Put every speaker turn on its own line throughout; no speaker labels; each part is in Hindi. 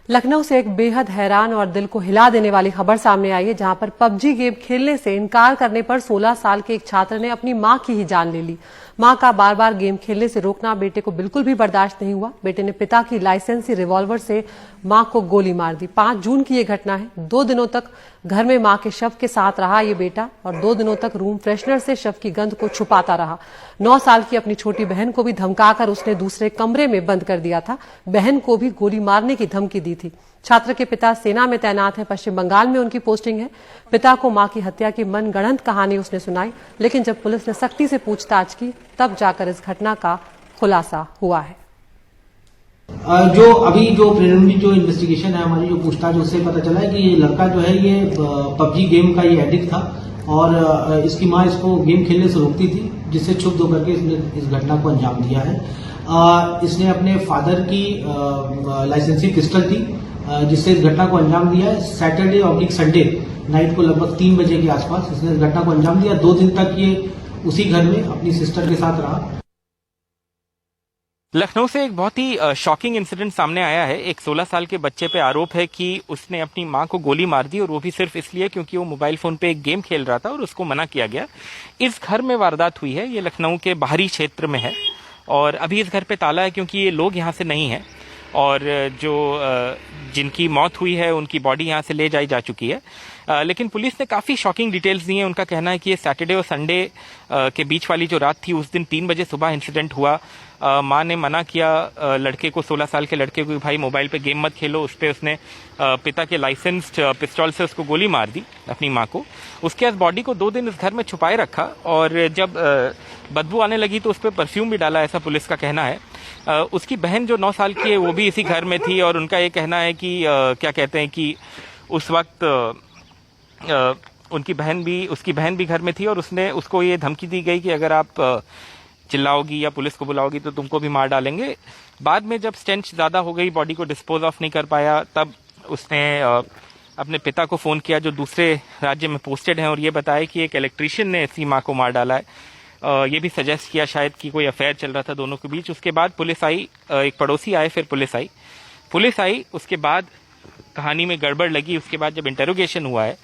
लखनऊ से एक बेहद हैरान और दिल को हिला देने वाली खबर सामने आई है, जहां पर पबजी गेम खेलने से इनकार करने पर 16 साल के एक छात्र ने अपनी मां की ही जान ले ली। मां का बार बार गेम खेलने से रोकना बेटे को बिल्कुल भी बर्दाश्त नहीं हुआ। बेटे ने पिता की लाइसेंसी रिवॉल्वर से मां को गोली मार दी। 5 जून की ये घटना है। 2 दिनों तक घर में मां के शव के साथ रहा ये बेटा और 2 दिनों तक रूम फ्रेशनर से शव की गंध को छुपाता रहा। 9 साल की अपनी छोटी बहन को भी धमकाकर उसने दूसरे कमरे में बंद कर दिया था। बहन को भी गोली मारने की धमकी दी थी। छात्र के पिता सेना में तैनात हैं। पश्चिम बंगाल में उनकी पोस्टिंग है। पिता को मां की हत्या की मनगढ़ंत कहानी उसने सुनाई, लेकिन जब पुलिस ने सख्ती से पूछताछ की तब जाकर इस घटना का खुलासा हुआ है।
जो प्रिलिमिनरी जो इन्वेस्टिगेशन है, हमारी जो पूछताछ, उससे पता चला है कि ये लड़का जो है ये पबजी गेम का ये एडिक्ट था और इसकी मां इसको गेम खेलने से रोकती थी, जिससे क्षुब्ध होकर के इसने इस घटना को अंजाम दिया है। इसने अपने फादर की लाइसेंसी पिस्टल थी जिससे इस घटना को अंजाम दिया है। सैटरडे और संडे नाइट को लगभग 3 बजे के आसपास इसने इस घटना को अंजाम दिया। 2 दिन तक ये उसी घर में अपनी सिस्टर के साथ रहा।
लखनऊ से एक बहुत ही शॉकिंग इंसिडेंट सामने आया है। एक 16 साल के बच्चे पे आरोप है कि उसने अपनी मां को गोली मार दी और वो भी सिर्फ इसलिए क्योंकि वो मोबाइल फोन पे एक गेम खेल रहा था और उसको मना किया गया। इस घर में वारदात हुई है। ये लखनऊ के बाहरी क्षेत्र में है और अभी इस घर पे ताला है क्योंकि ये लोग यहाँ से नहीं है और जो जिनकी मौत हुई है उनकी बॉडी यहाँ से ले जाई जा चुकी है। लेकिन पुलिस ने काफ़ी शॉकिंग डिटेल्स दी हैं। उनका कहना है कि ये सैटरडे और संडे के बीच वाली जो रात थी उस दिन 3 बजे सुबह इंसिडेंट हुआ। माँ ने मना किया लड़के को, 16 साल के लड़के को, भाई मोबाइल पे गेम मत खेलो। उस पर उसने पिता के लाइसेंस्ड पिस्तौल से उसको गोली मार दी अपनी माँ को। उसके बाद बॉडी को 2 दिन इस घर में छुपाए रखा और जब बदबू आने लगी तो उस पर परफ्यूम भी डाला, ऐसा पुलिस का कहना है। उसकी बहन जो 9 साल की है वो भी इसी घर में थी और उनका ये कहना है कि क्या कहते हैं कि उस वक्त उसकी बहन भी घर में थी और उसको ये धमकी दी गई कि अगर आप चिल्लाओगी या पुलिस को बुलाओगी तो तुमको भी मार डालेंगे। बाद में जब स्टेंच ज़्यादा हो गई, बॉडी को डिस्पोज ऑफ नहीं कर पाया, तब उसने अपने पिता को फ़ोन किया जो दूसरे राज्य में पोस्टेड हैं और ये बताया कि एक इलेक्ट्रीशियन ने इसकी माँ को मार डाला है। ये भी सजेस्ट किया शायद कि कोई अफेयर चल रहा था दोनों के बीच। उसके बाद पुलिस आई, एक पड़ोसी आए, फिर पुलिस आई। उसके बाद कहानी में गड़बड़ लगी। उसके बाद जब इंटेरोगेशन हुआ है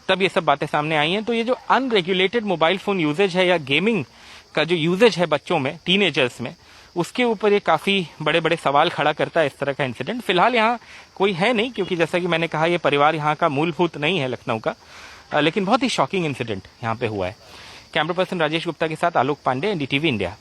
तब ये सब बातें सामने आई हैं। तो ये जो अनरेगुलेटेड मोबाइल फ़ोन यूजेज है या गेमिंग का जो यूजेज है बच्चों में, टीनेजर्स में, उसके ऊपर ये काफ़ी बड़े बड़े सवाल खड़ा करता है इस तरह का इंसिडेंट। फिलहाल यहाँ कोई है नहीं क्योंकि जैसा कि मैंने कहा ये परिवार यहाँ का मूलभूत नहीं है लखनऊ का, लेकिन बहुत ही शॉकिंग इंसिडेंट यहाँ पे हुआ है। कैमरा पर्सन राजेश गुप्ता के साथ आलोक पांडे, NDTV इंडिया।